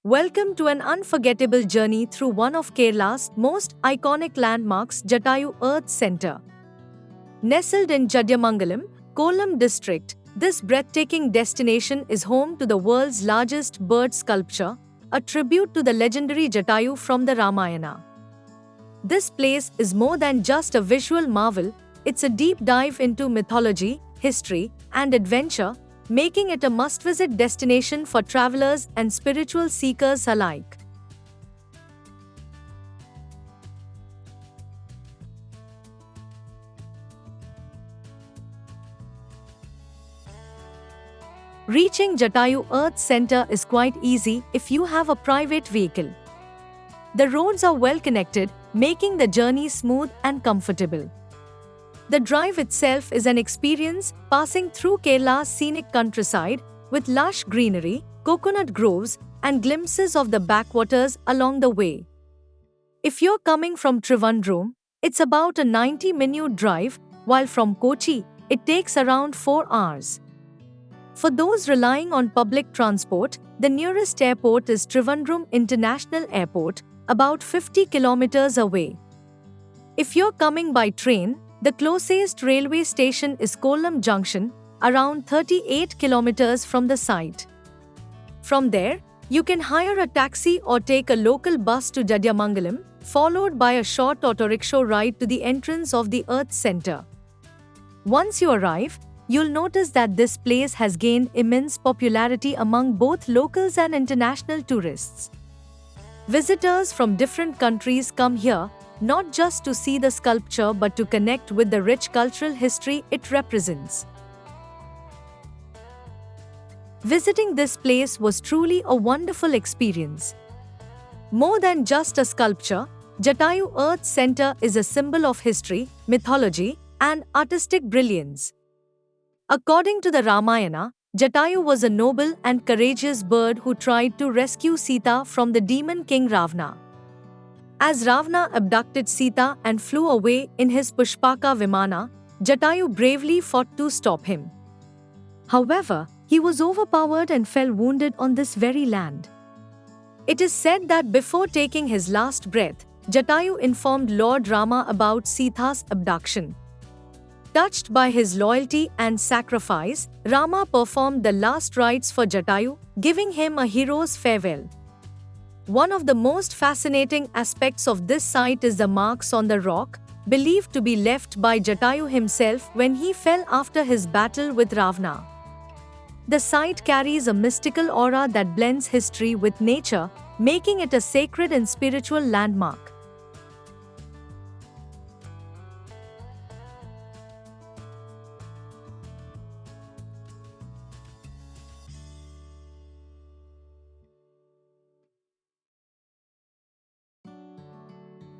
Welcome to an unforgettable journey through one of Kerala's most iconic landmarks, Jatayu Earth Centre. Nestled in Jadyamangalam, Kollam district, this breathtaking destination is home to the world's largest bird sculpture, a tribute to the legendary Jatayu from the Ramayana. This place is more than just a visual marvel, it's a deep dive into mythology, history, and adventure, making it a must-visit destination for travelers and spiritual seekers alike. Reaching Jatayu Earth Centre is quite easy if you have a private vehicle. The roads are well connected, making the journey smooth and comfortable. The drive itself is an experience, passing through Kerala's scenic countryside with lush greenery, coconut groves, and glimpses of the backwaters along the way. If you're coming from Trivandrum, it's about a 90-minute drive, while from Kochi, it takes around 4 hours. For those relying on public transport, the nearest airport is Trivandrum International Airport, about 50 kilometers away. If you're coming by train, the closest railway station is Kollam Junction, around 38 kilometers from the site. From there, you can hire a taxi or take a local bus to Jadyamangalam, followed by a short auto-rickshaw ride to the entrance of the Earth Centre. Once you arrive, you'll notice that this place has gained immense popularity among both locals and international tourists. Visitors from different countries come here, not just to see the sculpture but to connect with the rich cultural history it represents. Visiting this place was truly a wonderful experience. More than just a sculpture, Jatayu Earth Centre is a symbol of history, mythology, and artistic brilliance. According to the Ramayana, Jatayu was a noble and courageous bird who tried to rescue Sita from the demon king Ravana. As Ravana abducted Sita and flew away in his Pushpaka Vimana, Jatayu bravely fought to stop him. However, he was overpowered and fell wounded on this very land. It is said that before taking his last breath, Jatayu informed Lord Rama about Sita's abduction. Touched by his loyalty and sacrifice, Rama performed the last rites for Jatayu, giving him a hero's farewell. One of the most fascinating aspects of this site is the marks on the rock, believed to be left by Jatayu himself when he fell after his battle with Ravana. The site carries a mystical aura that blends history with nature, making it a sacred and spiritual landmark.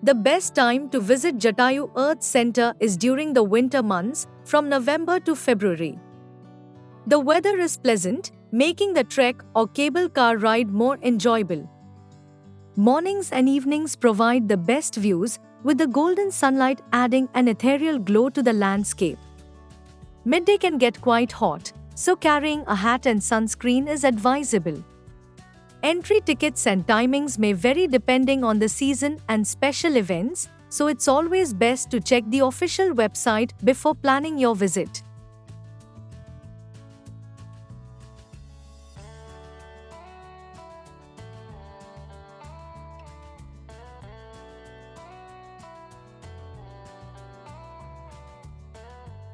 The best time to visit Jatayu Earth Centre is during the winter months, from November to February. The weather is pleasant, making the trek or cable car ride more enjoyable. Mornings and evenings provide the best views, with the golden sunlight adding an ethereal glow to the landscape. Midday can get quite hot, so carrying a hat and sunscreen is advisable. Entry tickets and timings may vary depending on the season and special events, so it's always best to check the official website before planning your visit.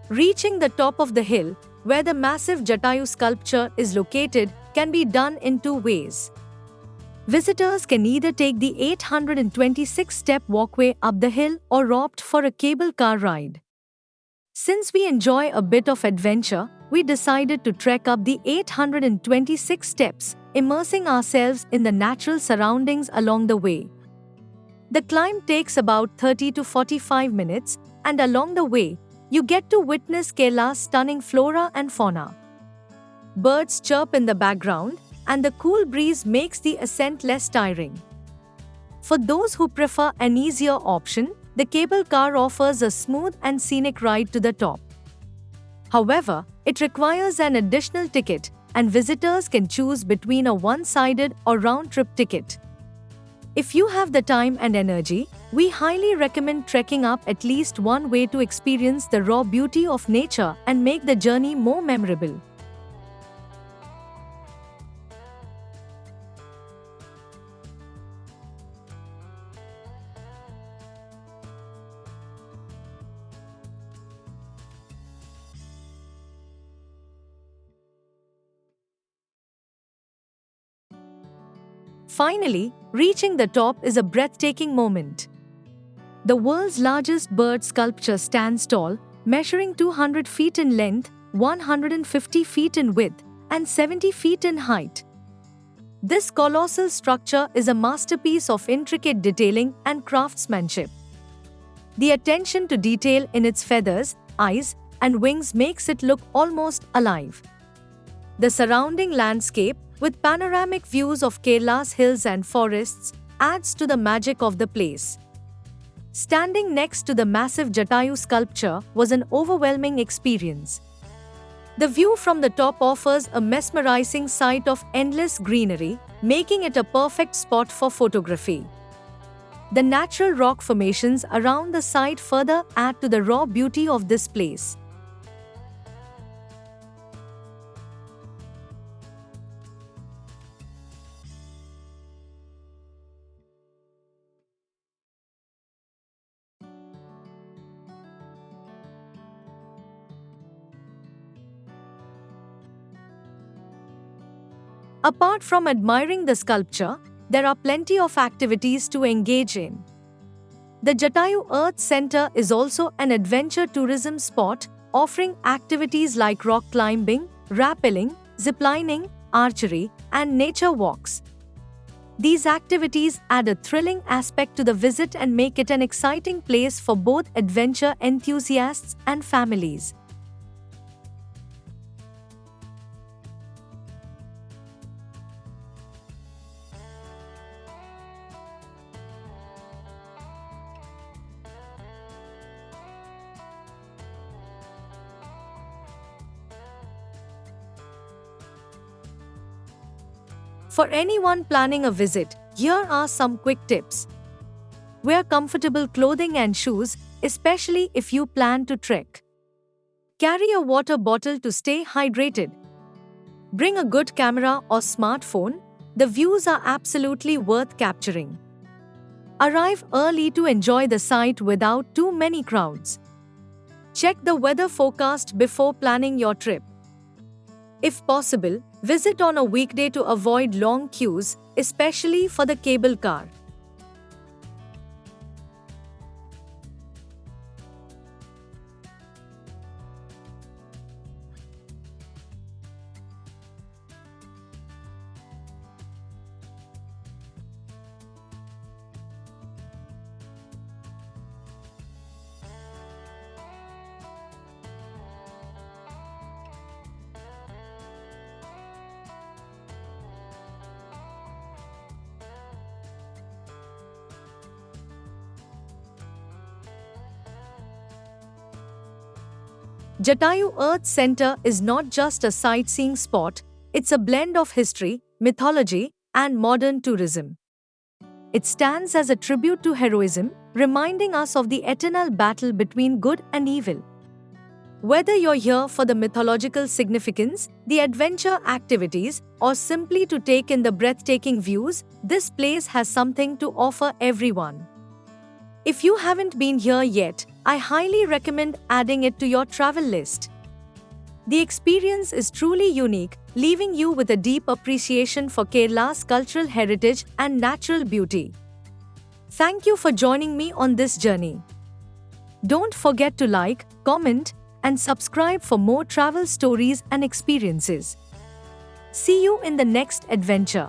Reaching the top of the hill, where the massive Jatayu sculpture is located, can be done in two ways. Visitors can either take the 826-step walkway up the hill or opt for a cable car ride. Since we enjoy a bit of adventure, we decided to trek up the 826 steps, immersing ourselves in the natural surroundings along the way. The climb takes about 30 to 45 minutes, and along the way, you get to witness Kerala's stunning flora and fauna. Birds chirp in the background, and the cool breeze makes the ascent less tiring. For those who prefer an easier option, the cable car offers a smooth and scenic ride to the top. However, it requires an additional ticket, and visitors can choose between a one-sided or round-trip ticket. If you have the time and energy, we highly recommend trekking up at least one way to experience the raw beauty of nature and make the journey more memorable. Finally, reaching the top is a breathtaking moment. The world's largest bird sculpture stands tall, measuring 200 feet in length, 150 feet in width, and 70 feet in height. This colossal structure is a masterpiece of intricate detailing and craftsmanship. The attention to detail in its feathers, eyes, and wings makes it look almost alive. The surrounding landscape, with panoramic views of Kerala's hills and forests, adds to the magic of the place. Standing next to the massive Jatayu sculpture was an overwhelming experience. The view from the top offers a mesmerizing sight of endless greenery, making it a perfect spot for photography. The natural rock formations around the site further add to the raw beauty of this place. Apart from admiring the sculpture, there are plenty of activities to engage in. The Jatayu Earth Center is also an adventure tourism spot, offering activities like rock climbing, rappelling, ziplining, archery, and nature walks. These activities add a thrilling aspect to the visit and make it an exciting place for both adventure enthusiasts and families. For anyone planning a visit, here are some quick tips. Wear comfortable clothing and shoes, especially if you plan to trek. Carry a water bottle to stay hydrated. Bring a good camera or smartphone. The views are absolutely worth capturing. Arrive early to enjoy the site without too many crowds. Check the weather forecast before planning your trip. If possible, visit on a weekday to avoid long queues, especially for the cable car. Jatayu Earth Center is not just a sightseeing spot, it's a blend of history, mythology, and modern tourism. It stands as a tribute to heroism, reminding us of the eternal battle between good and evil. Whether you're here for the mythological significance, the adventure activities, or simply to take in the breathtaking views, this place has something to offer everyone. If you haven't been here yet, I highly recommend adding it to your travel list. The experience is truly unique, leaving you with a deep appreciation for Kerala's cultural heritage and natural beauty. Thank you for joining me on this journey. Don't forget to like, comment, and subscribe for more travel stories and experiences. See you in the next adventure.